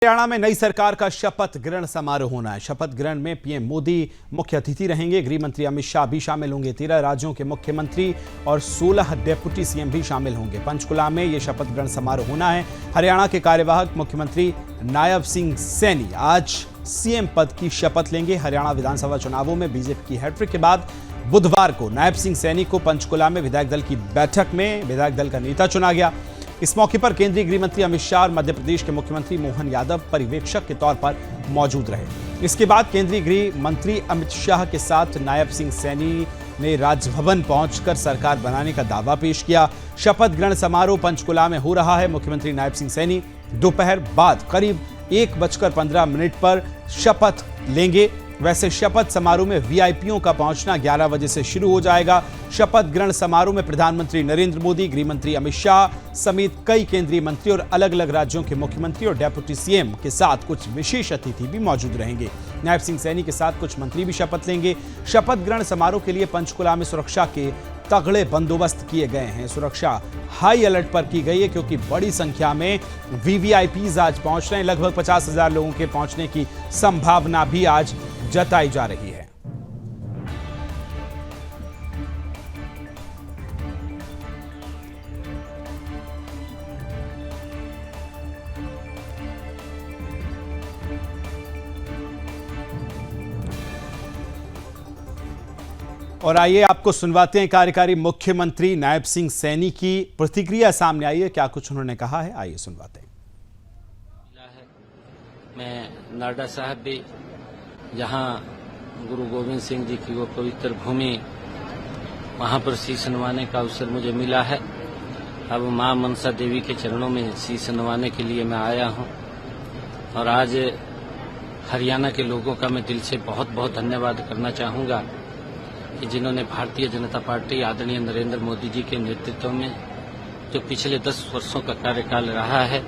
हरियाणा में नई सरकार का शपथ ग्रहण समारोह होना है। शपथ ग्रहण में पीएम मोदी मुख्य अतिथि रहेंगे। गृह मंत्री अमित शाह भी शामिल होंगे। 13 राज्यों के मुख्यमंत्री और 16 डेप्यूटी सीएम भी शामिल होंगे। पंचकुला में यह शपथ ग्रहण समारोह होना है। हरियाणा के कार्यवाहक मुख्यमंत्री नायब सिंह सैनी आज सीएम पद की शपथ लेंगे। हरियाणा विधानसभा चुनावों में बीजेपी की हैट्रिक के बाद बुधवार को नायब सिंह सैनी को पंचकुला में विधायक दल की बैठक में विधायक दल का नेता चुना गया। इस मौके पर केंद्रीय गृह मंत्री अमित शाह और मध्य प्रदेश के मुख्यमंत्री मोहन यादव पर्यवेक्षक के तौर पर मौजूद रहे। इसके बाद केंद्रीय गृह मंत्री अमित शाह के साथ नायब सिंह सैनी ने राजभवन पहुंचकर सरकार बनाने का दावा पेश किया। शपथ ग्रहण समारोह पंचकुला में हो रहा है। मुख्यमंत्री नायब सिंह सैनी दोपहर बाद करीब 1:15 पर शपथ लेंगे। वैसे शपथ समारोह में वीआईपीओं का पहुंचना 11 बजे से शुरू हो जाएगा। शपथ ग्रहण समारोह में प्रधानमंत्री नरेंद्र मोदी, गृह मंत्री अमित शाह समेत कई केंद्रीय मंत्री और अलग अलग राज्यों के मुख्यमंत्री और डेप्यूटी सीएम के साथ कुछ विशेष अतिथि भी मौजूद रहेंगे। नायब सिंह सैनी के साथ कुछ मंत्री भी शपथ लेंगे। शपथ ग्रहण समारोह के लिए पंचकुला में सुरक्षा के तगड़े बंदोबस्त किए गए हैं। सुरक्षा हाई अलर्ट पर की गई है क्योंकि बड़ी संख्या में वीवीआईपीज आज पहुंच रहे हैं। लगभग 50,000 लोगों के पहुंचने की संभावना भी आज जताई जा रही है। और आइए आपको सुनवाते हैं कार्यकारी मुख्यमंत्री नायब सिंह सैनी की प्रतिक्रिया सामने आई है। क्या कुछ उन्होंने कहा है, आइए सुनवाते हैं। मैं नाडा साहब भी जहां गुरु गोविंद सिंह जी की वो पवित्र भूमि, वहां पर शीश नवाने का अवसर मुझे मिला है। अब मां मनसा देवी के चरणों में शीश नवाने के लिए मैं आया हूं और आज हरियाणा के लोगों का मैं दिल से बहुत बहुत धन्यवाद करना चाहूंगा कि जिन्होंने भारतीय जनता पार्टी आदरणीय नरेंद्र मोदी जी के नेतृत्व में जो पिछले 10 वर्षों का कार्यकाल रहा है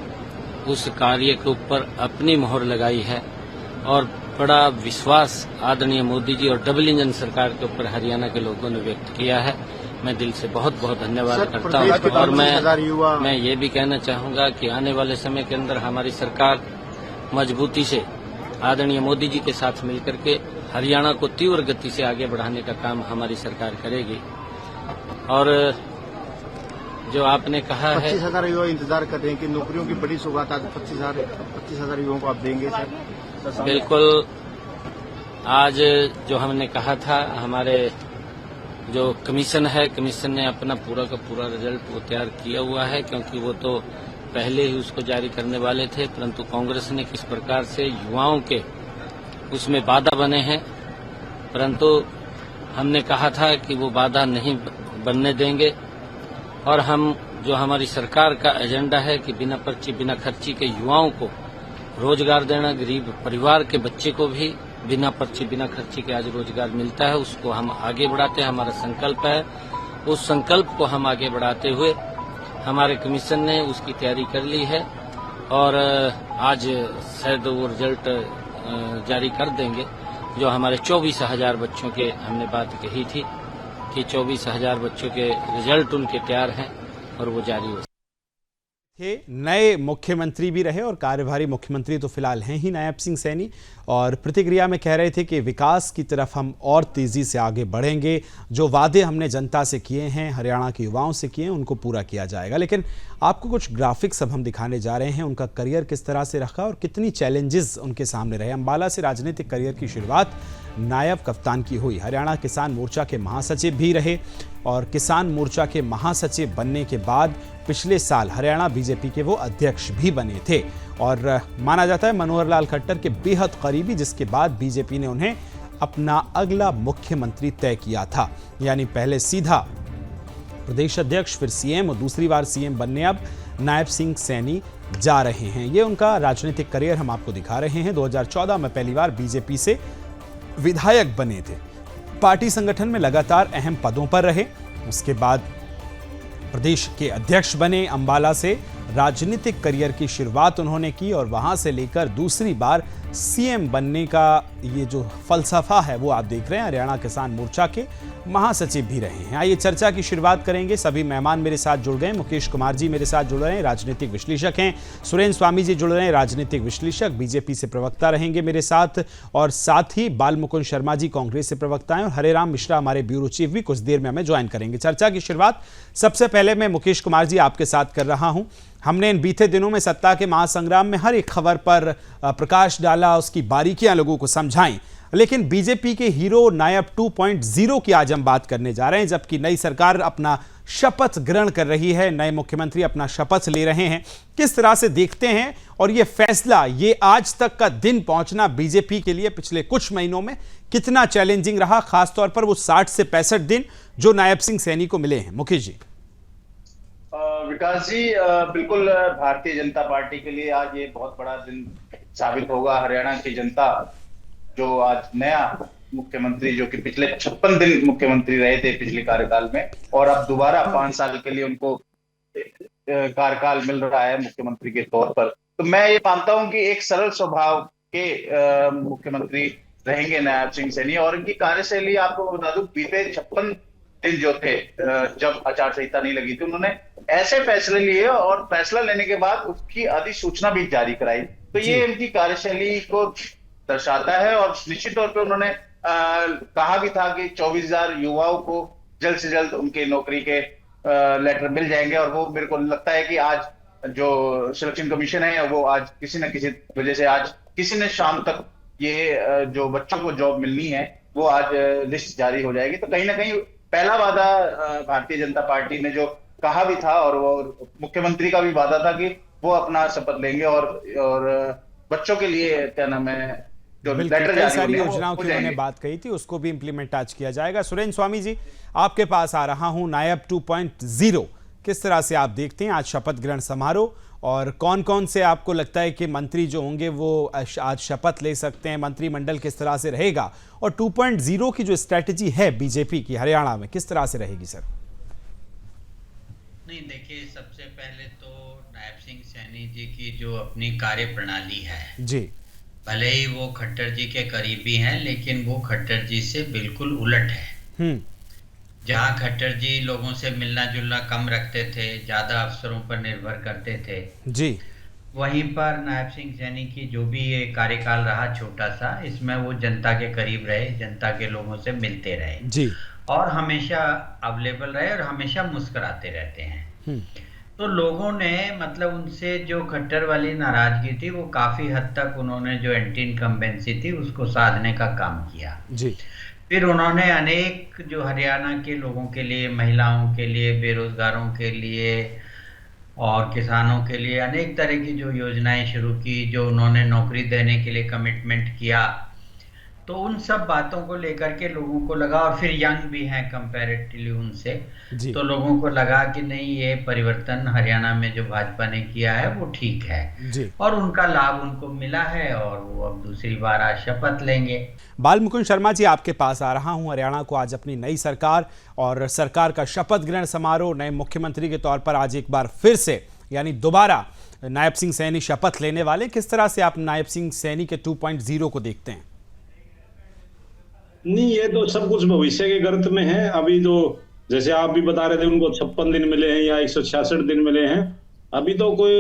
उस कार्य के ऊपर अपनी मोहर लगाई है और बड़ा विश्वास आदरणीय मोदी जी और डबल इंजन सरकार के ऊपर हरियाणा के लोगों ने व्यक्त किया है। मैं दिल से बहुत बहुत धन्यवाद करता हूं और मैं ये भी कहना चाहूंगा कि आने वाले समय के अंदर हमारी सरकार मजबूती से आदरणीय मोदी जी के साथ मिलकर के हरियाणा को तीव्र गति से आगे बढ़ाने का काम हमारी सरकार करेगी। और जो आपने कहा है 25,000 युवा इंतजार कर रहे हैं कि नौकरियों की बड़ी सौगात आज 25,000 युवाओं को आप देंगे सर? बिल्कुल। आज जो हमने कहा था, हमारे जो कमीशन है, कमीशन ने अपना पूरा का पूरा रिजल्ट वो तैयार किया हुआ है क्योंकि वो तो पहले ही उसको जारी करने वाले थे, परंतु कांग्रेस ने किस प्रकार से युवाओं के उसमें बाधा बने हैं, परंतु हमने कहा था कि वो बाधा नहीं बनने देंगे और हम जो हमारी सरकार का एजेंडा है कि बिना पर्ची बिना खर्ची के युवाओं को रोजगार देना, गरीब परिवार के बच्चे को भी बिना पर्ची बिना खर्ची के आज रोजगार मिलता है, उसको हम आगे बढ़ाते हैं। हमारा संकल्प है, उस संकल्प को हम आगे बढ़ाते हुए हमारे कमीशन ने उसकी तैयारी कर ली है और आज शायद वो रिजल्ट जारी कर देंगे। जो हमारे 24,000 बच्चों के हमने बात कही थी कि 24,000 बच्चों के रिजल्ट उनके तैयार हैं और वो जारी हो थे। नए मुख्यमंत्री भी रहे और कार्यभारी मुख्यमंत्री तो फिलहाल हैं ही नायब सिंह सैनी, और प्रतिक्रिया में कह रहे थे कि विकास की तरफ हम और तेजी से आगे बढ़ेंगे। जो वादे हमने जनता से किए हैं, हरियाणा के युवाओं से किए हैं, उनको पूरा किया जाएगा। लेकिन आपको कुछ ग्राफिक्स अब हम दिखाने जा रहे हैं, उनका करियर किस तरह से रखा और कितनी चैलेंजेस उनके सामने रहे। अंबाला से राजनीतिक करियर की शुरुआत नायब कप्तान की हुई। हरियाणा किसान मोर्चा के महासचिव भी रहे और किसान मोर्चा के महासचिव बनने के बाद पिछले साल हरियाणा बीजेपी के वो अध्यक्ष भी बने थे और माना जाता है मनोहर लाल खट्टर के बेहद करीबी, जिसके बाद बीजेपी ने उन्हें अपना अगला मुख्यमंत्री तय किया था। यानी पहले सीधा प्रदेश अध्यक्ष, फिर सीएम और दूसरी बार सीएम बनने अब नायब सिंह सैनी जा रहे हैं। ये उनका राजनीतिक करियर हम आपको दिखा रहे हैं। 2014 में पहली बार बीजेपी से विधायक बने थे। पार्टी संगठन में लगातार अहम पदों पर रहे। उसके बाद प्रदेश के अध्यक्ष बने। अंबाला से राजनीतिक करियर की शुरुआत उन्होंने की और वहां से लेकर दूसरी बार सीएम बनने का ये जो फलसफा है वो आप देख रहे हैं। हरियाणा किसान मोर्चा के महासचिव भी रहे हैं। आइए चर्चा की शुरुआत करेंगे। सभी मेहमान मेरे साथ जुड़ गए। मुकेश कुमार जी मेरे साथ जुड़ रहे हैं, राजनीतिक विश्लेषक हैं। सुरेंद्र स्वामी जी जुड़ रहे हैं, राजनीतिक विश्लेषक, बीजेपी से प्रवक्ता रहेंगे मेरे साथ। और साथ ही बाल मुकुंद शर्मा जी कांग्रेस से प्रवक्ता हैं और हरेराम मिश्रा हमारे ब्यूरो चीफ भी कुछ देर में हमें ज्वाइन करेंगे। चर्चा की शुरुआत सबसे पहले मैं मुकेश कुमार जी आपके साथ कर रहा हूं। हमने इन बीते दिनों में सत्ता के महासंग्राम में हर एक खबर पर प्रकाश डाला, उसकी बारीकियां लोगों को समझाई, लेकिन बीजेपी के हीरो नायब 2.0 की आज हम बात करने जा रहे हैं। जबकि नई सरकार अपना शपथ ग्रहण कर रही है, नए मुख्यमंत्री अपना शपथ ले रहे हैं, किस तरह से देखते हैं? और ये फैसला, ये आज तक का दिन पहुंचना बीजेपी के लिए पिछले कुछ महीनों में कितना चैलेंजिंग रहा, खासतौर पर वो 60 से 65 दिन जो नायब सिंह सैनी को मिले हैं? मुकेश जी। विकास जी, बिल्कुल भारतीय जनता पार्टी के लिए आज ये बहुत बड़ा दिन साबित होगा। हरियाणा की जनता जो आज नया मुख्यमंत्री, जो कि पिछले 56 दिन मुख्यमंत्री रहे थे पिछले कार्यकाल में, और अब दोबारा 5 साल के लिए उनको कार्यकाल मिल रहा है मुख्यमंत्री के तौर पर, तो मैं ये मानता हूं कि एक सरल स्वभाव के मुख्यमंत्री रहेंगे नायब सिंह सैनी। और इनकी कार्यशैली आपको बता दूं, बीते 56 दिन जो थे, जब आचार संहिता नहीं लगी थी, उन्होंने ऐसे फैसले लिए और फैसला लेने के बाद उसकी अधिसूचना भी जारी कराई। तो ये इनकी कार्यशैली को दर्शाता है। और निश्चित तौर पे उन्होंने कहा भी था कि 24,000 युवाओं को जल्द से जल्द उनके नौकरी के लेटर मिल जाएंगे। और वो मेरे को लगता है कि आज जो सिलेक्शन कमीशन है वो आज किसी न किसी वजह से आज किसी ने शाम तक ये जो बच्चों को जॉब मिलनी है वो आज लिस्ट जारी हो जाएगी। तो कहीं ना कहीं पहला वादा भारतीय जनता पार्टी ने जो कहा भी था, और वो मुख्यमंत्री का भी वादा था कि वो अपना शपथ लेंगे और बच्चों के लिए क्या नाम है जो लेटर कई सारी योजनाओं की उन्होंने बात कही थी, उसको भी इंप्लीमेंट आज किया जाएगा। सुरेंद्र स्वामी जी आपके पास आ रहा हूं। नायब 2.0 किस तरह से आप देखते हैं आज शपथ ग्रहण समारोह, और कौन कौन से आपको लगता है कि मंत्री जो होंगे वो आज शपथ ले सकते हैं? मंत्रिमंडल किस तरह से रहेगा? और 2.0 की जो स्ट्रेटेजी है बीजेपी की हरियाणा में, किस तरह से रहेगी सर? नहीं, देखिए, सबसे पहले तो नायब सिंह सैनी जी की जो अपनी कार्य प्रणाली है जी, भले ही वो खट्टर जी के करीबी हैं, लेकिन वो खट्टर जी से बिल्कुल उलट है। जहां खट्टर जी लोगों से मिलना जुलना कम रखते थे, ज्यादा अफसरों पर निर्भर करते थे जी, वहीं पर नायब सिंह सैनी की जो भी ये कार्यकाल रहा छोटा सा, इसमें वो जनता के करीब रहे, जनता के लोगों से मिलते रहे जी, और हमेशा अवेलेबल रहे और हमेशा मुस्कुराते रहते हैं। तो लोगों ने मतलब उनसे जो खट्टर वाली नाराजगी थी वो काफी हद तक उन्होंने जो एंटी इनकम्बेंसी थी उसको साधने का काम किया जी। फिर उन्होंने अनेक जो हरियाणा के लोगों के लिए, महिलाओं के लिए, बेरोजगारों के लिए और किसानों के लिए अनेक तरह की जो योजनाएं शुरू की, जो उन्होंने नौकरी देने के लिए कमिटमेंट किया, तो उन सब बातों को लेकर के लोगों को लगा, और फिर यंग भी हैं कंपैरेटिवली उनसे, तो लोगों को लगा कि नहीं, ये परिवर्तन हरियाणा में जो भाजपा ने किया है वो ठीक है जी। और उनका लाभ उनको मिला है और वो अब दूसरी बार आज शपथ लेंगे। बाल मुकुंद शर्मा जी आपके पास आ रहा हूं। हरियाणा को आज अपनी नई सरकार और सरकार का शपथ ग्रहण समारोह, नए मुख्यमंत्री के तौर पर आज एक बार फिर से यानी दोबारा नायब सिंह सैनी शपथ लेने वाले। किस तरह से आप नायब सिंह सैनी के 2.0 को देखते हैं? नहीं, ये तो सब कुछ भविष्य के गर्त में है। अभी तो जैसे आप भी बता रहे थे उनको 56 दिन मिले हैं या 166 दिन मिले हैं, अभी तो कोई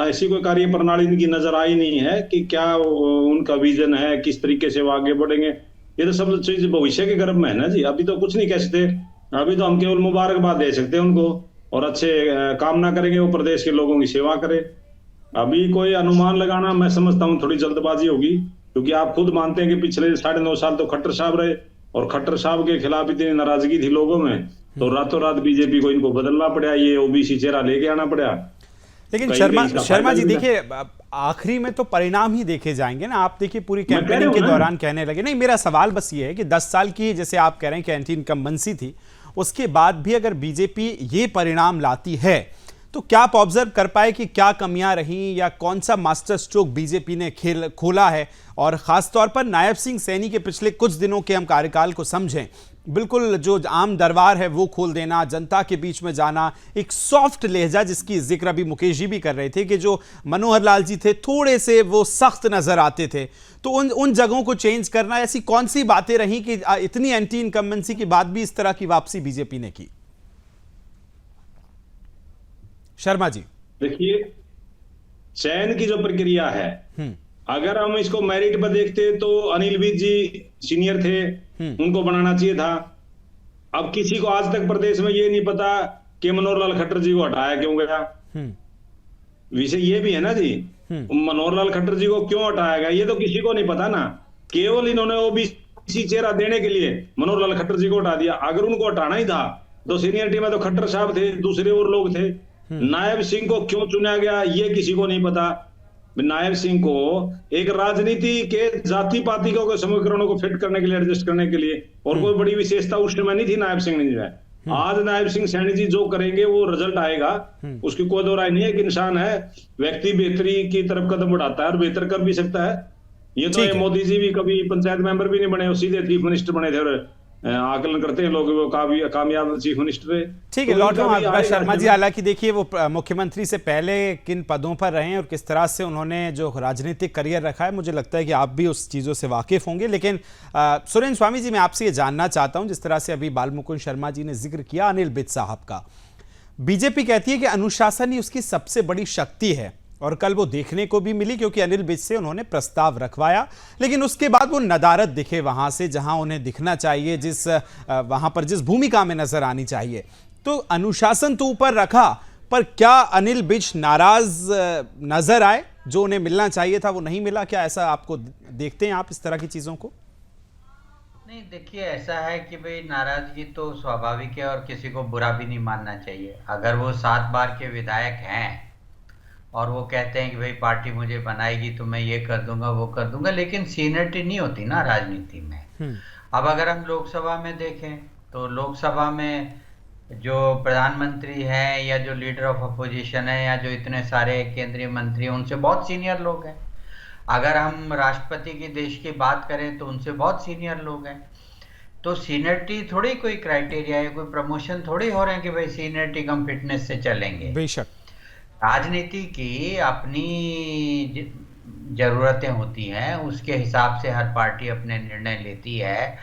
ऐसी कोई कार्य प्रणाली इनकी नजर आई नहीं है कि क्या उनका विजन है, किस तरीके से वो आगे बढ़ेंगे। ये तो सब चीज भविष्य के गर्भ में है ना जी। अभी तो कुछ नहीं कह सकते, अभी तो हम केवल मुबारकबाद दे सकते हैं उनको और अच्छे कामना करेंगे वो प्रदेश के लोगों की सेवा करे। अभी कोई अनुमान लगाना मैं समझता हूँ थोड़ी जल्दबाजी होगी, क्योंकि आप खुद मानते हैं कि पिछले 9.5 साल तो खट्टर साहब रहे और खट्टर साहब के खिलाफ इतनी नाराजगी थी लोगों में, तो रातों रात बीजेपी को इनको बदलना पड़ा, ये ओबीसी चेहरा लेके आना पड़ा। लेकिन शर्मा जी देखिए, आखिरी में तो परिणाम ही देखे जाएंगे ना। आप देखिए पूरी कैंपेनिंग के दौरान कहने लगे, नहीं, मेरा सवाल बस ये है कि 10 साल की जैसे आप कह रहे हैं कि एंटी इनकम्बेंसी थी, उसके बाद भी अगर बीजेपी ये परिणाम लाती है तो क्या आप ऑब्जर्व कर पाए कि क्या कमियां रहीं या कौन सा मास्टर स्ट्रोक बीजेपी ने खोला है? और खास तौर पर नायब सिंह सैनी के पिछले कुछ दिनों के हम कार्यकाल को समझें, बिल्कुल जो आम दरबार है वो खोल देना, जनता के बीच में जाना, एक सॉफ्ट लहजा जिसकी जिक्र अभी मुकेश जी भी कर रहे थे कि जो मनोहर लाल जी थे थोड़े से वो सख्त नजर आते थे, तो उन जगहों को चेंज करना, ऐसी कौन सी बातें रहीं कि इतनी एंटी इनकम्बेंसी के बाद भी इस तरह की वापसी बीजेपी ने की? शर्मा जी देखिए, चयन की जो प्रक्रिया है, अगर हम इसको मेरिट पर देखते तो अनिल विज जी सीनियर थे, उनको बनाना चाहिए था। अब किसी को आज तक प्रदेश में ये नहीं पता कि मनोहर लाल खट्टर जी को हटाया क्यों गया। विषय ये भी है ना जी, मनोहर लाल खट्टर जी को क्यों हटाया गया ये तो किसी को नहीं पता ना। केवल इन्होंने ओबीसी चेहरा देने के लिए मनोहर लाल खट्टर जी को हटा दिया। अगर उनको हटाना ही था तो सीनियरिटी में तो खट्टर साहब थे, दूसरे और लोग थे। नायब सिंह को क्यों चुना गया ये किसी को नहीं पता। नायब सिंह को एक राजनीति के जाति पाति के समीकरणों को फिट करने के लिए, एडजस्ट करने के लिए, और कोई बड़ी विशेषता उस समय नहीं थी नायब सिंह ने जो है। आज नायब सिंह सैनी जी जो करेंगे वो रिजल्ट आएगा, उसकी कोई दो राय नहीं है। कि इंसान है, व्यक्ति बेहतरी की तरफ कदम बढ़ाता है और बेहतर कर भी सकता है। ये तो मोदी जी भी कभी पंचायत मेंबर भी नहीं बने, वो सीधे चीफ मिनिस्टर बने थे और आकलन करते हैं लोग वो कामयाब चीफ मिनिस्टर है। ठीक है, लौटूंगा शर्मा जी। हालांकि देखिए वो मुख्यमंत्री से पहले किन पदों पर रहे और किस तरह से उन्होंने जो राजनीतिक करियर रखा है, मुझे लगता है कि आप भी उस चीज़ों से वाकिफ होंगे। लेकिन सुरेंद्र स्वामी जी, मैं आपसे ये जानना चाहता हूं, जिस तरह से अभी बाल मुकुंद शर्मा जी ने जिक्र किया अनिल विज साहब का, बीजेपी कहती है कि अनुशासन ही उसकी सबसे बड़ी शक्ति है, और कल वो देखने को भी मिली क्योंकि अनिल विज से उन्होंने प्रस्ताव रखवाया, लेकिन उसके बाद वो नदारत दिखे वहां से जहां उन्हें दिखना चाहिए, वहां पर जिस भूमिका में नजर आनी चाहिए। तो अनुशासन तो ऊपर रखा, पर क्या अनिल विज नाराज नजर आए? जो उन्हें मिलना चाहिए था वो नहीं मिला, क्या ऐसा आपको देखते हैं आप इस तरह की चीजों को? नहीं, देखिए ऐसा है कि भाई नाराजगी तो स्वाभाविक है और किसी को बुरा भी नहीं मानना चाहिए। अगर वो 7 बार के विधायक हैं और वो कहते हैं कि भाई पार्टी मुझे बनाएगी तो मैं ये कर दूंगा वो कर दूंगा, लेकिन सीनियरिटी नहीं होती ना राजनीति में। अब अगर हम लोकसभा में देखें तो लोकसभा में जो प्रधानमंत्री हैं या जो लीडर ऑफ अपोजिशन है या जो इतने सारे केंद्रीय मंत्री हैं, उनसे बहुत सीनियर लोग हैं। अगर हम राष्ट्रपति की देश की बात करें तो उनसे बहुत सीनियर लोग हैं। तो सीनियरिटी थोड़ी कोई क्राइटेरिया है, कोई प्रमोशन थोड़ी हो रहे हैं कि भाई सीनियरिटी कम फिटनेस से चलेंगे। बेशक राजनीति की अपनी जरूरतें होती हैं, उसके हिसाब से हर पार्टी अपने निर्णय लेती है।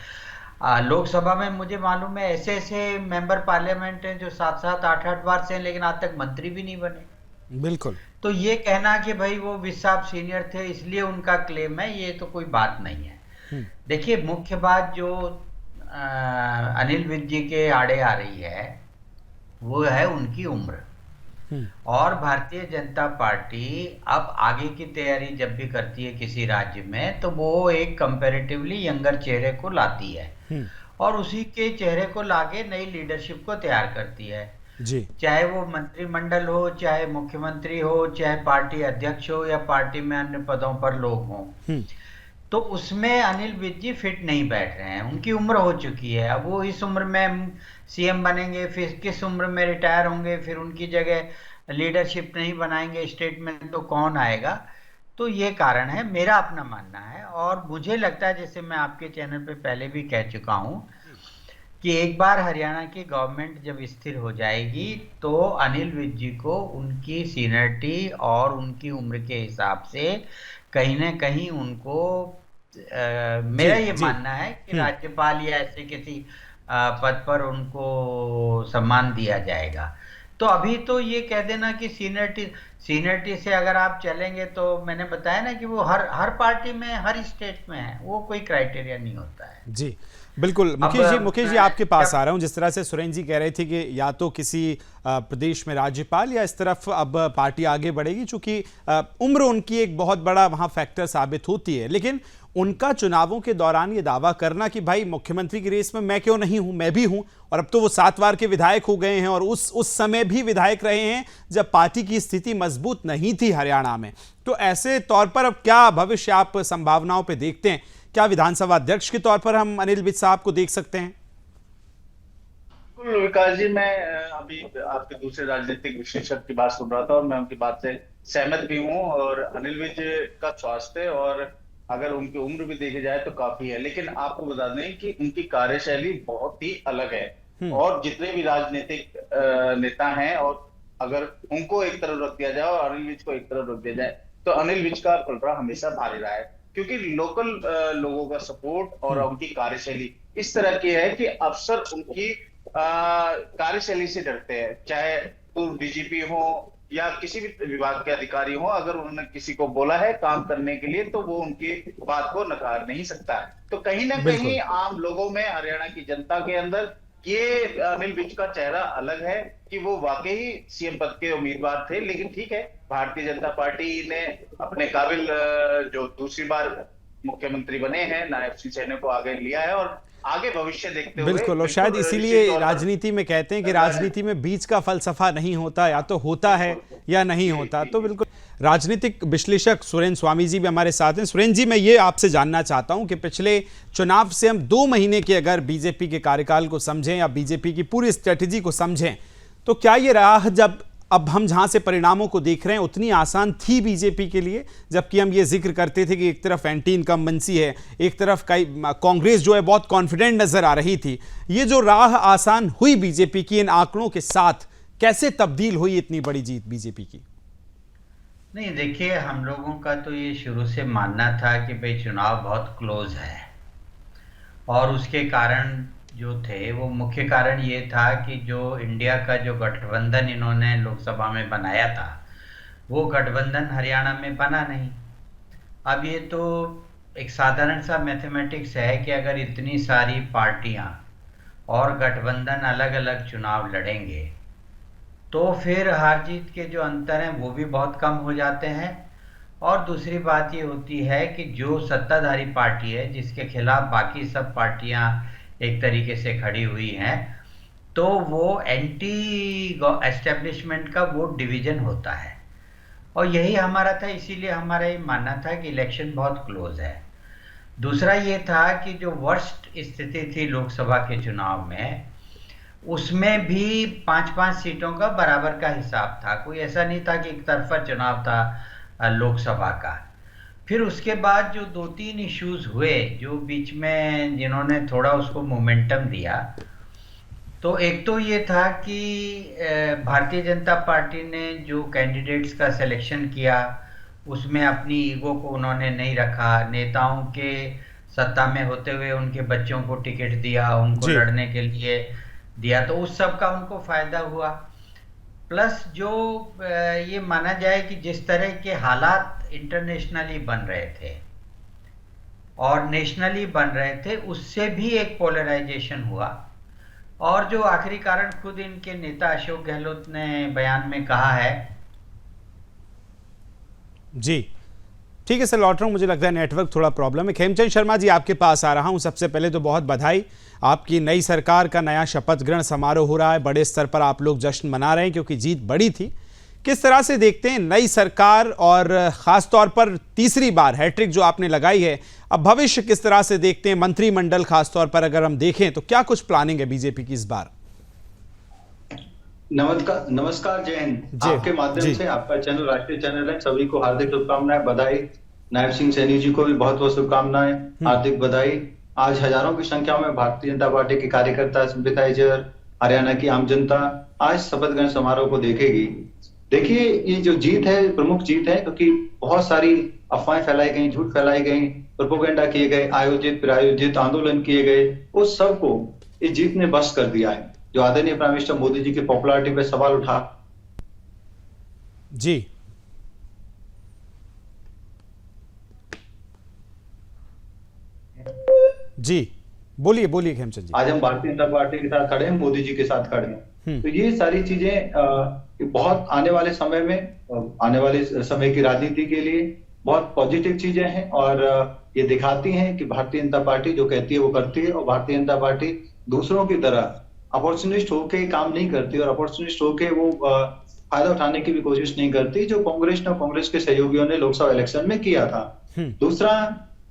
लोकसभा में मुझे मालूम है ऐसे ऐसे मेंबर पार्लियामेंट हैं जो 7-7, 8-8 बार से हैं लेकिन आज तक मंत्री भी नहीं बने। बिल्कुल। तो ये कहना कि भाई वो विज साहब सीनियर थे इसलिए उनका क्लेम है, ये तो कोई बात नहीं है। देखिए, मुख्य बात जो अनिल विज जी के आड़े आ रही है वो है उनकी उम्र। और भारतीय जनता पार्टी अब आगे की तैयारी जब भी करती है किसी राज्य में तो वो एक कंपैरेटिवली यंगर चेहरे को लाती है और उसी के चेहरे को लाके नई लीडरशिप को तैयार करती है जी। चाहे वो मंत्रिमंडल हो, चाहे मुख्यमंत्री हो, चाहे पार्टी अध्यक्ष हो या पार्टी में अन्य पदों पर लोग हों। तो उसमें अनिल विज जी फिट नहीं बैठ रहे हैं, उनकी उम्र हो चुकी है। अब वो इस उम्र में सीएम बनेंगे, फिर किस उम्र में रिटायर होंगे, फिर उनकी जगह लीडरशिप नहीं बनाएंगे स्टेट में तो कौन आएगा। तो ये कारण है, मेरा अपना मानना है। और मुझे लगता है, जैसे मैं आपके चैनल पे पहले भी कह चुका हूँ, कि एक बार हरियाणा की गवर्नमेंट जब स्थिर हो जाएगी तो अनिल विज जी को उनकी सीनियरिटी और उनकी उम्र के हिसाब से कहीं ना कहीं उनको मेरा ये मानना है कि राज्यपाल या ऐसे किसी पद पर उनको सम्मान दिया जाएगा। तो अभी तो ये कह देना कि सीनियरिटी से अगर आप चलेंगे तो मैंने बताया ना कि वो हर पार्टी में, हर स्टेट में है, वो कोई क्राइटेरिया नहीं होता है। जी बिल्कुल। मुकेश जी आपके पास आ रहा हूं। जिस तरह से सुरेंद्र जी कह रहे थे कि या तो किसी प्रदेश में राज्यपाल या इस तरफ अब पार्टी आगे बढ़ेगी, चूंकि उम्र उनकी एक बहुत बड़ा वहां फैक्टर साबित होती है, लेकिन उनका चुनावों के दौरान ये दावा करना कि भाई मुख्यमंत्री की रेस में मैं क्यों नहीं हूं, मैं भी हूं, और अब तो वो 7 बार के विधायक हो गए हैं और उस समय भी विधायक रहे हैं जब पार्टी की स्थिति मजबूत नहीं थी हरियाणा में। तो ऐसे तौर पर अब क्या भविष्य आप संभावनाओं पर देखते हैं? क्या विधानसभा अध्यक्ष के तौर पर हम अनिल विज साहब को देख सकते हैं? बिल्कुल विकास जी, मैं अभी आपके दूसरे राजनीतिक विश्लेषक की बात सुन रहा था और मैं उनकी बात से सहमत भी हूँ। और अनिल विज का स्वास्थ्य और अगर उनकी उम्र भी देखी जाए तो काफी है, लेकिन आपको बता दें कि उनकी कार्यशैली बहुत ही अलग है। और जितने भी राजनीतिक नेता हैं, और अगर उनको एक तरफ रख दिया जाए और अनिल विज को एक तरफ रख दिया जाए, तो अनिल विज का पलड़ा हमेशा भारी रहा है, क्योंकि लोकल लोगों का सपोर्ट और उनकी कार्यशैली इस तरह की है कि अफसर उनकी कार्यशैली से डरते हैं। चाहे वो डीजीपी हो या किसी भी विभाग के अधिकारी हो, अगर उन्होंने किसी को बोला है काम करने के लिए तो वो उनकी बात को नकार नहीं सकता। तो कहीं ना कहीं आम लोगों में, हरियाणा की जनता के अंदर ये अनिल विज का चेहरा अलग है कि वो वाकई सीएम पद के उम्मीदवार थे। लेकिन ठीक है, भारतीय जनता पार्टी ने अपने काबिल जो दूसरी बार मुख्यमंत्री बने हैं नायब सिंह सैनी को आगे लिया है और आगे भविष्य देखते हुए बिल्कुल। और शायद इसीलिए राजनीति में कहते हैं कि राजनीति में बीच का फलसफा नहीं होता, या तो होता है या नहीं होता। तो बिल्कुल राजनीतिक विश्लेषक सुरेंद्र स्वामी जी भी हमारे साथ हैं। सुरेंद्र जी, मैं ये आपसे जानना चाहता हूं कि पिछले चुनाव से हम 2 महीने के अगर बीजेपी के कार्यकाल को समझें या बीजेपी की पूरी स्ट्रेटेजी को समझें, तो क्या ये राह जब अब हम जहां से परिणामों को देख रहे हैं उतनी आसान थी बीजेपी के लिए? जबकि हम ये जिक्र करते थे कि एक तरफ एंटी इनकम्बेंसी है, एक तरफ कांग्रेस जो है बहुत कॉन्फिडेंट नजर आ रही थी। ये जो राह आसान हुई बीजेपी की इन आंकड़ों के साथ, कैसे तब्दील हुई इतनी बड़ी जीत बीजेपी की? नहीं, देखिए, हम लोगों का तो ये शुरू से मानना था कि भाई चुनाव बहुत क्लोज है, और उसके कारण जो थे वो मुख्य कारण ये था कि जो इंडिया का जो गठबंधन इन्होंने लोकसभा में बनाया था, वो गठबंधन हरियाणा में बना नहीं। अब ये तो एक साधारण सा मैथमेटिक्स है कि अगर इतनी सारी पार्टियां और गठबंधन अलग अलग चुनाव लड़ेंगे तो फिर हार जीत के जो अंतर हैं वो भी बहुत कम हो जाते हैं। और दूसरी बात ये होती है कि जो सत्ताधारी पार्टी है जिसके खिलाफ बाकी सब पार्टियां एक तरीके से खड़ी हुई हैं, तो वो एंटी एस्टेब्लिशमेंट का वोट डिवीजन होता है। और यही हमारा था, इसीलिए हमारा ये मानना था कि इलेक्शन बहुत क्लोज है। दूसरा ये था कि जो वर्स्ट स्थिति थी लोकसभा के चुनाव में, उसमें भी 5-5 सीटों का बराबर का हिसाब था। कोई ऐसा नहीं था कि एक तरफा चुनाव था लोकसभा का। फिर उसके बाद जो 2-3 इश्यूज हुए जो बीच में जिन्होंने थोड़ा उसको मोमेंटम दिया, तो एक तो ये था कि भारतीय जनता पार्टी ने जो कैंडिडेट्स का सिलेक्शन किया उसमें अपनी ईगो को उन्होंने नहीं रखा। नेताओं के सत्ता में होते हुए उनके बच्चों को टिकट दिया, उनको लड़ने के लिए दिया, तो उस सब का उनको फायदा हुआ। प्लस जो ये माना जाए कि जिस तरह के हालात इंटरनेशनली बन रहे थे और नेशनली बन रहे थे, उससे भी एक पोलराइजेशन हुआ। और जो आखिरी कारण खुद इनके नेता अशोक गहलोत ने बयान में कहा है। जी ठीक है सर, लौट रहा हूं, मुझे लगता है नेटवर्क थोड़ा प्रॉब्लम है। खेमचंद शर्मा जी, आपके पास आ रहा हूं। सबसे पहले तो बहुत बधाई, आपकी नई सरकार का नया शपथ ग्रहण समारोह हो रहा है, बड़े स्तर पर आप लोग जश्न मना रहे हैं क्योंकि जीत बड़ी थी। किस तरह से देखते हैं नई सरकार, और खास तौर पर तीसरी बार हैट्रिक जो आपने लगाई है, अब भविष्य किस तरह से देखते हैं? मंत्रिमंडल खास तौर पर अगर हम देखें तो क्या कुछ प्लानिंग है बीजेपी की इस बार? नमस्कार, जय हिंद। आपके माध्यम से, आपका चैनल राष्ट्रीय चैनल है, सभी को हार्दिक शुभकामनाएं, बधाई। नायब सिंह सैनी जी को भी बहुत बहुत शुभकामनाएं, हार्दिक बधाई। आज हजारों की संख्या में भारतीय जनता पार्टी के कार्यकर्ता, सिंपैथाइजर, हरियाणा की आम जनता आज शपथ ग्रहण समारोह को देखेगी। देखिए, ये जो जीत है प्रमुख जीत है, क्योंकि बहुत सारी अफवाहें फैलाई गई, झूठ फैलाई गई, प्रोपेगेंडा किए गए, आयोजित प्रायोजित आंदोलन किए गए, उस सब को इस जीत ने बस कर दिया है। जो आदरणीय प्राइम मिनिस्टर मोदी जी की पॉपुलैरिटी पे सवाल उठा। जी जी बोलिए बोलिए खेमचंद जी। आज हम भारतीय जनता पार्टी के साथ खड़े हैं, मोदी जी के साथ खड़े हैं। तो ये सारी चीजें बहुत आने वाले समय में, आने वाले समय की राजनीति के लिए बहुत पॉजिटिव चीजें हैं, और ये दिखाती हैं कि भारतीय जनता पार्टी जो कहती है वो करती है। और भारतीय जनता पार्टी दूसरों की तरह अपॉर्चुनिस्ट होके काम नहीं करती, और अपॉर्चुनिस्ट होके वो फायदा उठाने की भी कोशिश नहीं करती, जो कांग्रेस ने, कांग्रेस के सहयोगियों ने लोकसभा इलेक्शन में किया था। दूसरा,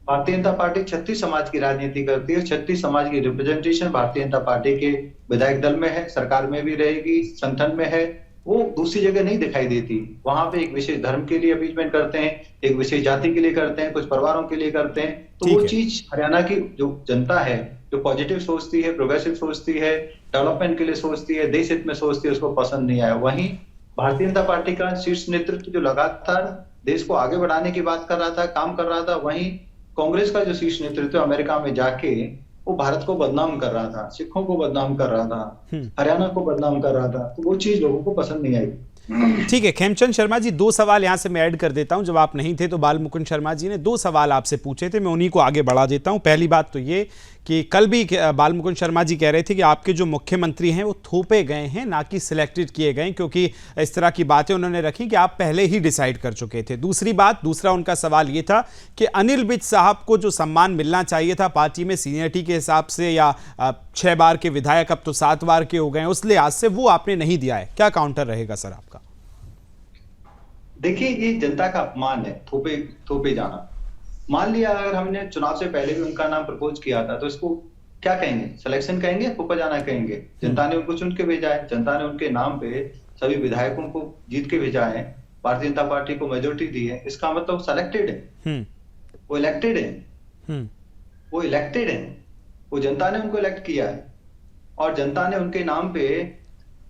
भारतीय जनता पार्टी छत्तीय समाज की राजनीति करती है। छत्तीय समाज की रिप्रेजेंटेशन भारतीय जनता पार्टी के विधायक दल में है, सरकार में भी रहेगी, संगठन में है। वो दूसरी जगह नहीं दिखाई देती। वहां पे एक विशेष धर्म के लिए अपीजमेंट करते हैं, एक विशेष जाति के लिए करते हैं, कुछ परिवारों के लिए करते हैं। तो वो चीज हरियाणा की जो जनता है, जो पॉजिटिव सोचती है, प्रोग्रेसिव सोचती है, डेवलपमेंट के लिए सोचती है, देश हित में सोचती है, उसको पसंद नहीं आया। वहीं भारतीय जनता पार्टी का शीर्ष नेतृत्व जो लगातार देश को आगे बढ़ाने की बात कर रहा था, काम कर रहा था, वहीं कांग्रेस का जो शीर्ष नेतृत्व अमेरिका में जाके वो भारत को बदनाम कर रहा था, सिखों को बदनाम कर रहा था, हरियाणा को बदनाम कर रहा था। तो वो चीज लोगों को पसंद नहीं आई। ठीक है खेमचंद शर्मा जी, 2 सवाल यहां से मैं ऐड कर देता हूं। जब आप नहीं थे तो बाल मुकुंद शर्मा जी ने 2 सवाल आपसे पूछे थे, मैं उन्हीं को आगे बढ़ा देता हूं। पहली बात तो ये कि कल भी बाल मुकुंद शर्मा जी कह रहे थे कि आपके जो मुख्यमंत्री हैं वो थोपे गए हैं, ना कि सिलेक्टेड किए गए, क्योंकि इस तरह की बातें उन्होंने रखी कि आप पहले ही डिसाइड कर चुके थे। दूसरा उनका सवाल ये था कि अनिल विज साहब को जो सम्मान मिलना चाहिए था पार्टी में सीनियरिटी के हिसाब से, या 6 बार के विधायक अब तो 7 बार के हो गए, उस लिहाज से वो आपने नहीं दिया है। क्या काउंटर रहेगा सर आपका? देखिए, ये जनता का अपमान है, थोपे जाना। मान लिया अगर हमने चुनाव से पहले भी उनका नाम प्रपोज किया था तो इसको क्या कहेंगे? सिलेक्शन कहेंगे, थोपा जाना कहेंगे? जनता ने उनको चुन के भेजा है, जनता ने उनके नाम पे सभी विधायकों को जीत के भेजा है, भारतीय जनता पार्टी को मेजोरिटी दी है। इसका मतलब सेलेक्टेड है, वो इलेक्टेड है, वो इलेक्टेड है, वो जनता ने उनको इलेक्ट किया है और जनता ने उनके नाम पे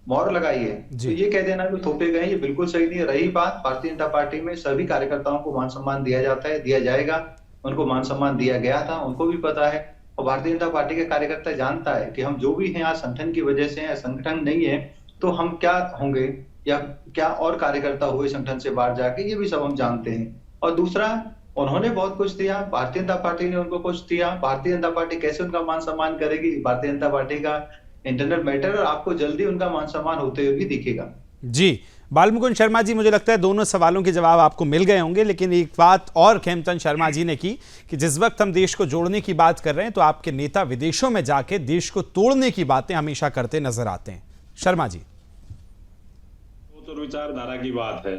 मोहर लगाई है। तो ये कह देना कि थोपे गए, ये बिल्कुल सही नहीं है। रही बात, भारतीय जनता पार्टी में सभी कार्यकर्ताओं को मान सम्मान दिया जाता है, दिया जाएगा। उनको मान सम्मान दिया गया था, उनको भी पता है। और भारतीय जनता पार्टी के कार्यकर्ता जानता है कि हम जो भी हैं आज संगठन की वजह से हैं, संगठन नहीं है तो हम क्या होंगे या क्या और कार्यकर्ता हुए संगठन से बाहर जाके, ये भी सब हम जानते हैं। और दूसरा, उन्होंने बहुत कुछ दिया, भारतीय जनता पार्टी ने उनको कुछ दिया। भारतीय जनता पार्टी कैसे उनका मान सम्मान करेगी, भारतीय जनता पार्टी का इंटरनल मैटर, और आपको जल्दी उनका मान सम्मान होते हुए भी दिखेगा। जी बाल मुकुंद शर्मा जी, मुझे लगता है दोनों सवालों के जवाब आपको मिल गए होंगे, लेकिन एक बात और खेमचंद शर्मा जी ने की कि जिस वक्त हम देश को जोड़ने की बात कर रहे हैं तो आपके नेता विदेशों में जाके देश को तोड़ने की बातें हमेशा करते नजर आते हैं। शर्मा जी, वो तो विचारधारा की बात है।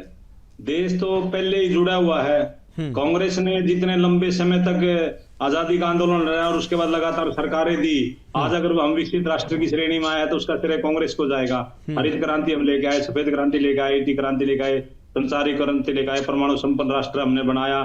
देश तो पहले ही जुड़ा हुआ है। कांग्रेस ने जितने लंबे समय तक आजादी का आंदोलन लड़ा और उसके बाद लगातार सरकारें दी, आज अगर हम विकसित राष्ट्र की श्रेणी में आए तो उसका श्रेय कांग्रेस को जाएगा। हरित क्रांति हम लेके आए, सफेद क्रांति लेके आए, IT क्रांति लेके आए, संचारी क्रांति लेके आए, परमाणु संपन्न राष्ट्र हमने बनाया।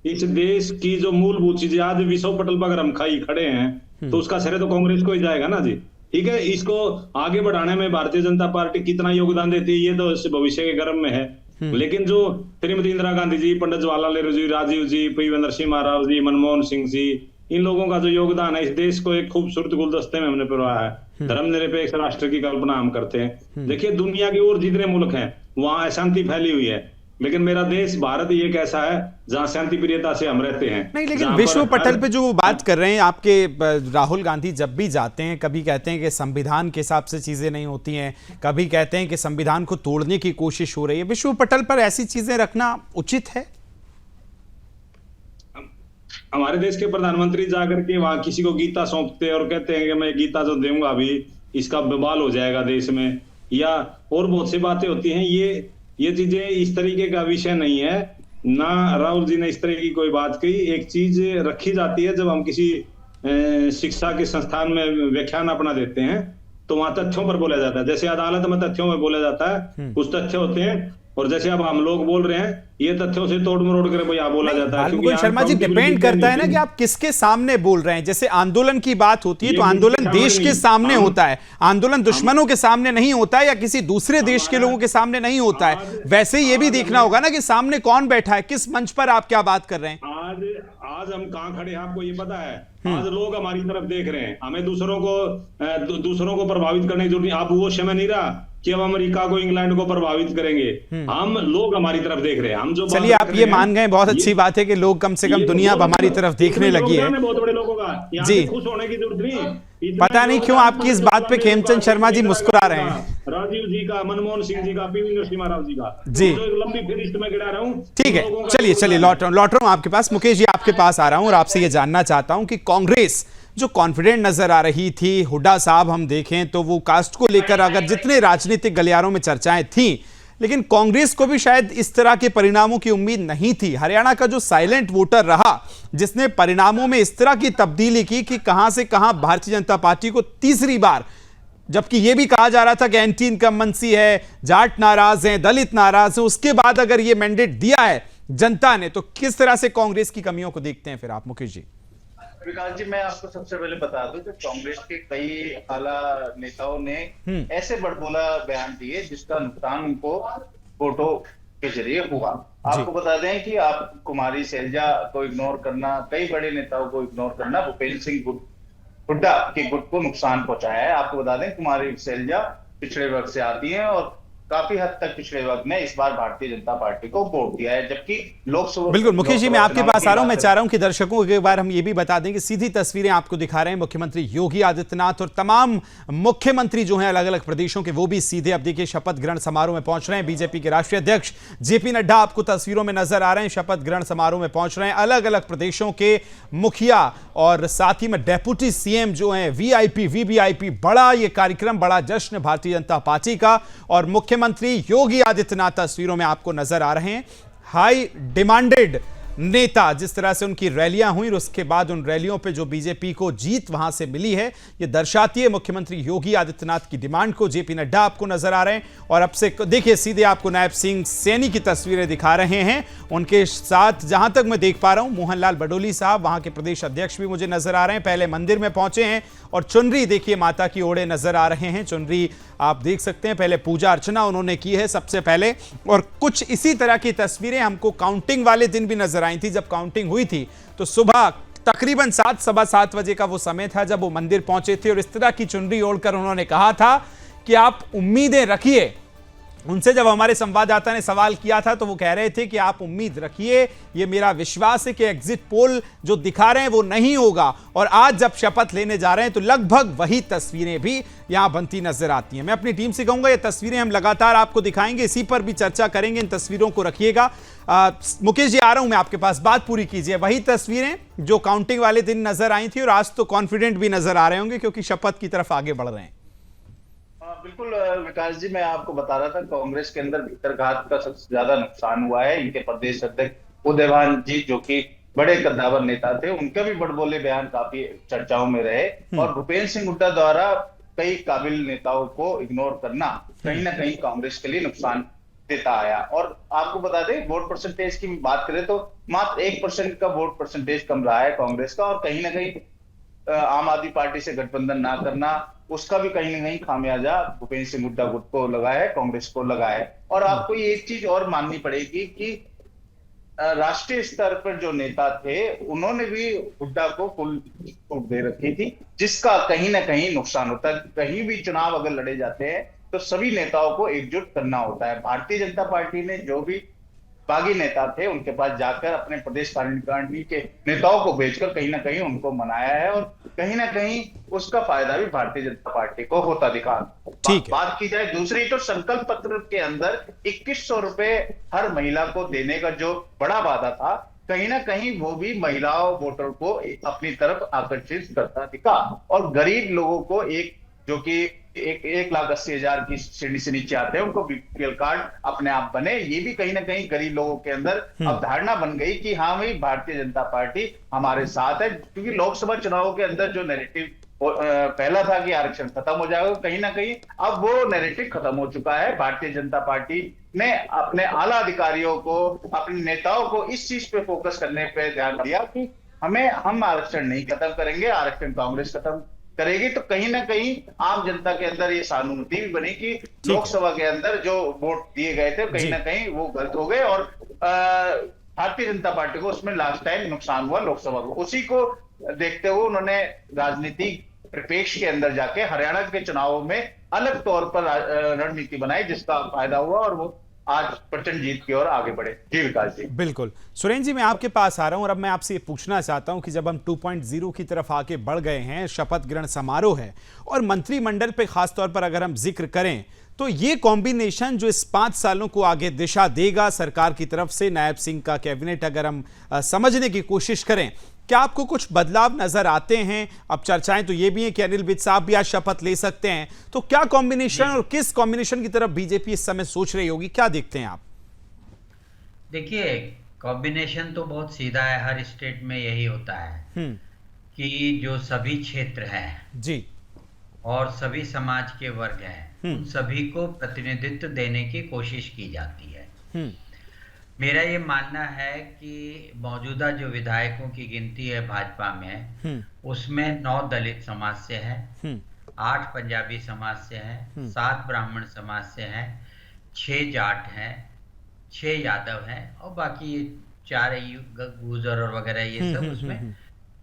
इस देश की जो मूलभूत चीजें आज विश्व पटल पर अगर हम खड़े हैं तो उसका श्रेय तो कांग्रेस को ही जाएगा ना जी। ठीक है, इसको आगे बढ़ाने में भारतीय जनता पार्टी कितना योगदान देती है ये तो भविष्य के गर्भ में है। लेकिन जो श्रीमती इंदिरा गांधी जी, पंडित जवाहरलाल नेहरू जी, राजीव जी, पी.वी. नरसिम्हा राव जी, मनमोहन सिंह जी, इन लोगों का जो योगदान है, इस देश को एक खूबसूरत गुलदस्ते में हमने पिरोया है। धर्मनिरपेक्ष राष्ट्र की कल्पना हम करते हैं। देखिए, दुनिया के और जितने मुल्क हैं वहां अशांति फैली हुई है, लेकिन मेरा देश भारत ये कैसा है जहां शांति प्रियता से हम रहते हैं। नहीं, लेकिन विश्व पटल पे जो वो बात कर रहे हैं, आपके राहुल गांधी जब भी जाते हैं, कभी कहते हैं कि संविधान के हिसाब से चीजें नहीं होती हैं, कभी कहते हैं कि संविधान को तोड़ने की कोशिश हो रही है। विश्व पटल पर ऐसी चीजें रखना उचित है? हमारे देश के प्रधानमंत्री जाकर के वहां किसी को गीता सौंपते हैं और कहते हैं कि मैं गीता जो दूंगा अभी इसका बवाल हो जाएगा देश में, या और बहुत सी बातें होती हैं। ये चीजें इस तरीके का विषय नहीं है ना। राहुल जी ने इस तरह की कोई बात कही। एक चीज रखी जाती है, जब हम किसी शिक्षा के संस्थान में व्याख्यान अपना देते हैं तो वहां तथ्यों पर बोला जाता है। जैसे अदालत में तथ्यों में बोला जाता है, कुछ तथ्य होते हैं, और जैसे अब हम लोग बोल रहे हैं ये तथ्यों से तोड़ मरोड़ कर भैया बोला जाता है। मुकुंद शर्मा जी, डिपेंड करता है ना कि आप किसके सामने बोल रहे हैं। जैसे आंदोलन की बात होती है तो आंदोलन देश के सामने होता है, आंदोलन दुश्मनों के सामने नहीं होता है या किसी दूसरे देश के लोगों के सामने नहीं होता है। वैसे ये भी देखना होगा ना कि सामने कौन बैठा है, किस मंच पर आप क्या बात कर रहे हैं। आज हम कहां खड़े हैं आपको ये पता है? आज लोग हमारी तरफ देख रहे हैं। हमें दूसरों को प्रभावित करने की जरूरत नहीं। अब वो समय नहीं रहा कि अब अमेरिका को, इंग्लैंड को प्रभावित करेंगे। हम लोग हमारी तरफ देख रहे हैं। हम जो चलिए आप ये मान गए, बहुत अच्छी बात है कि लोग कम से कम दुनिया अब हमारी तरफ देखने लगी है। बहुत बड़े लोगों का जी खुश होने की जरूरत नहीं। पता नहीं क्यों आपकी इस बात पे खेमचंद शर्मा जी मुस्कुरा रहे हैं। राजीव जी का, मनमोहन सिंह जी का, पी.वी. नरसिम्हा राव जी का, जी जो एक लंबी फहरिस्त में गिरा रहा हूं। ठीक है, चलिए लौट रहा हूं आपके पास। मुकेश जी, आपके पास आ रहा हूं और आपसे ये जानना चाहता हूं कि कांग्रेस जो कॉन्फिडेंट नजर आ रही थी, हुड्डा साहब हम देखें तो वो कास्ट को लेकर अगर जितने राजनीतिक गलियारों में चर्चाएं थी, लेकिन कांग्रेस को भी शायद इस तरह के परिणामों की उम्मीद नहीं थी। हरियाणा का जो साइलेंट वोटर रहा, जिसने परिणामों में इस तरह की तब्दीली की कि कहां से कहां भारतीय जनता पार्टी को तीसरी बार, जबकि यह भी कहा जा रहा था कि एंटी इनकम्बेंसी है, जाट नाराज हैं, दलित नाराज हैं, उसके बाद अगर यह मैंडेट दिया है जनता ने, तो किस तरह से कांग्रेस की कमियों को देखते हैं फिर आप मुकेश जी? विकास जी, मैं आपको सबसे पहले बता दूं कि कांग्रेस के कई आला नेताओं ने ऐसे बड़बोला बयान दिए जिसका नुकसान उनको वोटों के जरिए हुआ। आपको बता दें कि आप कुमारी शैलजा को इग्नोर करना, कई बड़े नेताओं को इग्नोर करना भूपेंद्र सिंह हुड्डा के गुट को नुकसान पहुंचाया है। आपको बता दें कुमारी शैलजा पिछड़े वर्ग से आती हैं और काफी हद तक पिछड़े वर्ग ने इस बार भारतीय जनता पार्टी को वोट दिया है, जबकि लोकसभा। बिल्कुल मुकेश जी, मैं आपके पास आ रहा हूं। मैं चाह रहा हूं कि दर्शकों को एक बार हम ये भी बता दें कि सीधी तस्वीरें आपको दिखा रहे हैं मुख्यमंत्री योगी आदित्यनाथ और तमाम मुख्यमंत्री जो हैं अलग अलग प्रदेशों के, वो भी सीधे अब देखिए शपथ ग्रहण समारोह में पहुंच रहे हैं। बीजेपी के राष्ट्रीय अध्यक्ष जेपी नड्डा आपको तस्वीरों में नजर आ रहे हैं, शपथ ग्रहण समारोह में पहुंच रहे हैं। अलग अलग प्रदेशों के मुखिया और साथ ही में डेप्यूटी सीएम जो हैं, वीआईपी वीवीआईपी, बड़ा ये कार्यक्रम, बड़ा जश्न भारतीय जनता पार्टी का। और मुख्यमंत्री योगी आदित्यनाथ तस्वीरों में आपको नजर आ रहे हैं। हाई डिमांडेड नेता, जिस तरह से उनकी रैलियां हुई और उसके बाद उन रैलियों पे जो बीजेपी को जीत वहां से मिली है, ये दर्शाती है मुख्यमंत्री योगी आदित्यनाथ की डिमांड को। जेपी नड्डा आपको नजर आ रहे हैं और अब से देखिए सीधे आपको नायब सिंह सैनी की तस्वीरें दिखा रहे हैं। उनके साथ जहां तक मैं देख पा रहा हूं मोहनलाल बडोली साहब, वहां के प्रदेश अध्यक्ष भी मुझे नजर आ रहे हैं, पहले मंदिर में पहुंचे हैं और चुनरी देखिए माता की ओढ़े नजर आ रहे हैं। चुनरी आप देख सकते हैं, पहले पूजा अर्चना उन्होंने की है सबसे पहले। और कुछ इसी तरह की तस्वीरें हमको काउंटिंग वाले दिन भी नजर आई थी। जब काउंटिंग हुई थी तो सुबह तकरीबन 7, सवा 7 बजे का वो समय था जब वो मंदिर पहुंचे थे और इस तरह की चुनरी ओढ़कर उन्होंने कहा था कि आप उम्मीदें रखिए। उनसे जब हमारे संवाददाता ने सवाल किया था तो वो कह रहे थे कि आप उम्मीद रखिए, ये मेरा विश्वास है कि एग्जिट पोल जो दिखा रहे हैं वो नहीं होगा। और आज जब शपथ लेने जा रहे हैं तो लगभग वही तस्वीरें भी यहां बनती नजर आती हैं। मैं अपनी टीम से कहूंगा ये तस्वीरें हम लगातार आपको दिखाएंगे, इसी पर भी चर्चा करेंगे, इन तस्वीरों को रखिएगा। मुकेश जी, आ रहा हूं मैं आपके पास, बात पूरी कीजिए। वही तस्वीरें जो काउंटिंग वाले दिन नजर आई थी और आज तो कॉन्फिडेंट भी नजर आ रहे होंगे क्योंकि शपथ की तरफ आगे बढ़ रहे हैं। बिल्कुल विकास जी, मैं आपको बता रहा था कांग्रेस के अंदर भीतरघात का सबसे ज्यादा नुकसान हुआ है। इनके प्रदेश अध्यक्ष उदयभान जी जो कि बड़े कद्दावर नेता थे, उनके भी बड़बोले बयान काफी चर्चाओं में रहे और भूपेंद्र सिंह हुड्डा द्वारा कई काबिल नेताओं को इग्नोर करना कहीं ना कहीं कांग्रेस के लिए नुकसान देता आया। और आपको बता दें, वोट परसेंटेज की बात करें तो मात्र 1% का वोट परसेंटेज कम रहा है कांग्रेस का। और कहीं ना कहीं आम आदमी पार्टी से गठबंधन ना करना, उसका भी कहीं ना कहीं खामियाजा भूपेंद्र सिंह हुड्डा गुट को लगा है, कांग्रेस को लगा है। और आपको ये एक चीज और माननी पड़ेगी कि राष्ट्रीय स्तर पर जो नेता थे उन्होंने भी हुड्डा को फुल छूट दे रखी थी, जिसका कहीं ना कहीं नुकसान होता है। कहीं भी चुनाव अगर लड़े जाते हैं तो सभी नेताओं को एकजुट करना होता है। भारतीय जनता पार्टी ने जो भी बागी नेता थे उनके पास जाकर अपने प्रदेश कार्यकारिणी के नेताओं को भेजकर कहीं ना कहीं उनको मनाया है और कहीं ना कहीं उसका फायदा भी भारतीय जनता पार्टी को होता दिखा। बात की जाए दूसरी, तो संकल्प पत्र के अंदर 2100 रुपए हर महिला को देने का जो बड़ा वादा था, कहीं ना कहीं वो भी महिलाओं वोटर को अपनी तरफ आकर्षित करता दिखा। और गरीब लोगों को जो कि 1,80,000 की श्रेणी से नीचे आते हैं उनको बीपीएल कार्ड अपने आप बने, ये भी कहीं ना कहीं गरीब लोगों के अंदर अवधारणा बन गई कि हाँ भाई भारतीय जनता पार्टी हमारे साथ है। क्योंकि लोकसभा चुनावों के अंदर जो नैरेटिव पहला था कि आरक्षण खत्म हो जाएगा, कहीं ना कहीं अब वो नैरेटिव खत्म हो चुका है। भारतीय जनता पार्टी ने अपने आला अधिकारियों को, अपने नेताओं को इस चीज पे फोकस करने पे ध्यान दिया कि हम आरक्षण नहीं खत्म करेंगे, आरक्षण कांग्रेस खत्म करेगी। तो कहीं ना कहीं आम जनता के अंदर ये सहानुभूति भी बनी कि लोकसभा के अंदर जो वोट दिए गए थे कहीं ना कहीं वो गलत हो गए और भारतीय जनता पार्टी को उसमें लास्ट टाइम नुकसान हुआ लोकसभा को। उसी को देखते हुए उन्होंने राजनीतिक परिप्रेक्ष्य के अंदर जाके हरियाणा के चुनावों में अलग तौर पर रणनीति बनाई, जिसका फायदा हुआ और वो आज प्रचंड जीत की ओर आगे बढ़े। जी विकास जी। बिल्कुल सुरेंद्र जी, मैं आपके पास आ रहा हूं और अब मैं आपसे ये पूछना चाहता हूं कि जब हम 2.0 की तरफ आगे बढ़ गए हैं, शपथ ग्रहण समारोह है और मंत्रिमंडल पे खासतौर पर अगर हम जिक्र करें तो ये कॉम्बिनेशन जो इस 5 सालों को आगे दिशा देगा सरकार की तरफ से, नायब सिंह का कैबिनेट अगर हम समझने की कोशिश करें क्या आपको कुछ बदलाव नजर आते हैं? अब चर्चाएं तो ये भी हैं कि अनिल विज साहब भी आज शपथ ले सकते हैं, तो क्या कॉम्बिनेशन और किस कॉम्बिनेशन की तरफ बीजेपी इस समय सोच रही होगी, क्या देखते हैं आप? देखिए, कॉम्बिनेशन तो बहुत सीधा है, हर स्टेट में यही होता है कि जो सभी क्षेत्र हैं जी और सभी समाज के वर्ग हैं, उन सभी को प्रतिनिधित्व देने की कोशिश की जाती है। मेरा ये मानना है कि मौजूदा जो विधायकों की गिनती है भाजपा में, उसमें 9 दलित समाज से है, 8 पंजाबी समाज से है, 7 ब्राह्मण समाज से हैं, 6 जाट हैं, 6 यादव हैं और बाकी ये 4 गुर्जर और वगैरह ये सब उसमें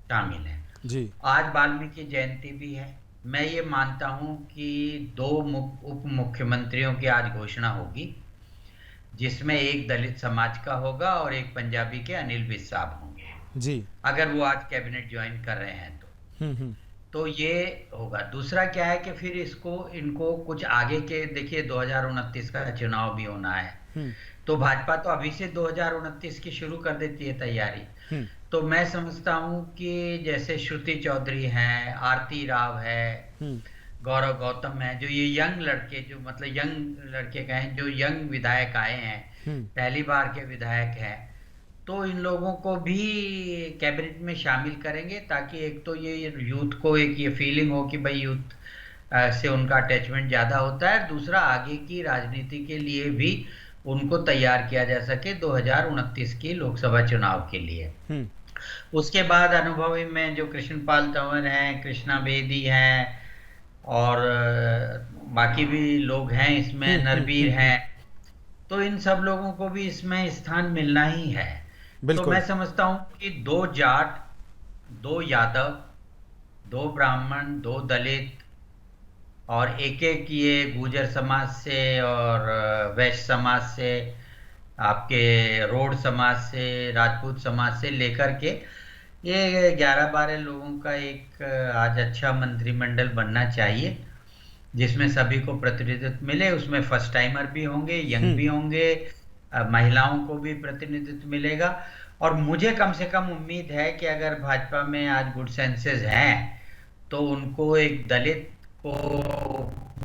शामिल हैं जी। आज वाल्मीकि जयंती भी है। मैं ये मानता हूं कि 2 उप मुख्यमंत्रियों की आज घोषणा होगी, जिसमें एक दलित समाज का होगा और एक पंजाबी के अनिल विज साहब होंगे जी, अगर वो आज कैबिनेट ज्वाइन कर रहे हैं तो ये होगा। दूसरा क्या है कि फिर इनको कुछ आगे के, देखिए 2029 का चुनाव भी होना है, तो भाजपा तो अभी से 2029 की शुरू कर देती है तैयारी। तो मैं समझता हूं कि जैसे श्रुति चौधरी हैं, आरती राव है, गौरव गौतम है, जो ये यंग लड़के, जो मतलब यंग लड़के कहें, जो यंग विधायक आए हैं, पहली बार के विधायक हैं, तो इन लोगों को भी कैबिनेट में शामिल करेंगे, ताकि एक तो ये यूथ को एक ये फीलिंग हो कि भाई यूथ से उनका अटैचमेंट ज्यादा होता है, दूसरा आगे की राजनीति के लिए भी उनको तैयार किया जा सके 2029 की लोकसभा चुनाव के लिए। उसके बाद अनुभवी में जो कृष्णपाल तंवर हैं, कृष्णा बेदी हैं और बाकी भी लोग हैं इसमें, नरवीर हैं, तो इन सब लोगों को भी इसमें स्थान मिलना ही है। तो मैं समझता हूं कि 2 जाट, 2 यादव, 2 ब्राह्मण, 2 दलित और एक ये गुर्जर समाज से और वैश्य समाज से, आपके रोड समाज से, राजपूत समाज से लेकर के ये 11-12 लोगों का एक आज अच्छा मंत्रिमंडल बनना चाहिए, जिसमें सभी को प्रतिनिधित्व मिले। उसमें फर्स्ट टाइमर भी होंगे, यंग भी होंगे, महिलाओं को भी प्रतिनिधित्व मिलेगा। और मुझे कम से कम उम्मीद है कि अगर भाजपा में आज गुड सेंसेस हैं तो उनको एक दलित को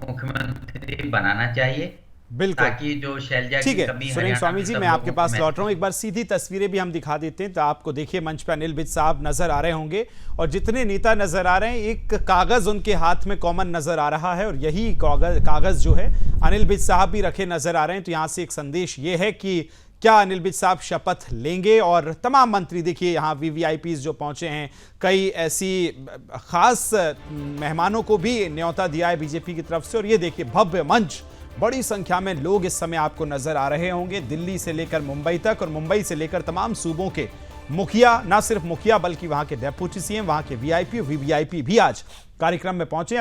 मुख्यमंत्री बनाना चाहिए, बिल्कुल, ताकि जो शैलजा ठीक की है। कमी सुनील स्वामी जी, मैं आपके पास लौट रहा हूं, एक बार सीधी तस्वीरें भी हम दिखा देते हैं तो आपको देखिए मंच पे अनिल विज साहब नजर आ रहे होंगे और जितने नेता नजर आ रहे हैं, एक कागज उनके हाथ में कॉमन नजर आ रहा है और यही कागज जो है अनिल विज साहब भी रखे नजर आ रहे हैं। तो यहां से एक संदेश ये है कि क्या अनिल विज साहब शपथ लेंगे और तमाम मंत्री, देखिए यहाँ वीवीआईपीज जो पहुंचे हैं, कई ऐसी खास मेहमानों को भी न्योता दिया है बीजेपी की तरफ से और ये देखिए भव्य मंच, बड़ी संख्या में लोग इस समय आपको नजर आ रहे होंगे, दिल्ली से लेकर मुंबई तक और मुंबई से लेकर तमाम सूबों के मुखिया, ना सिर्फ मुखिया बल्कि वहां के डेप्यूटी सीएम, वहां के वीआईपी, वीवीआईपी भी आज कार्यक्रम में पहुंचे।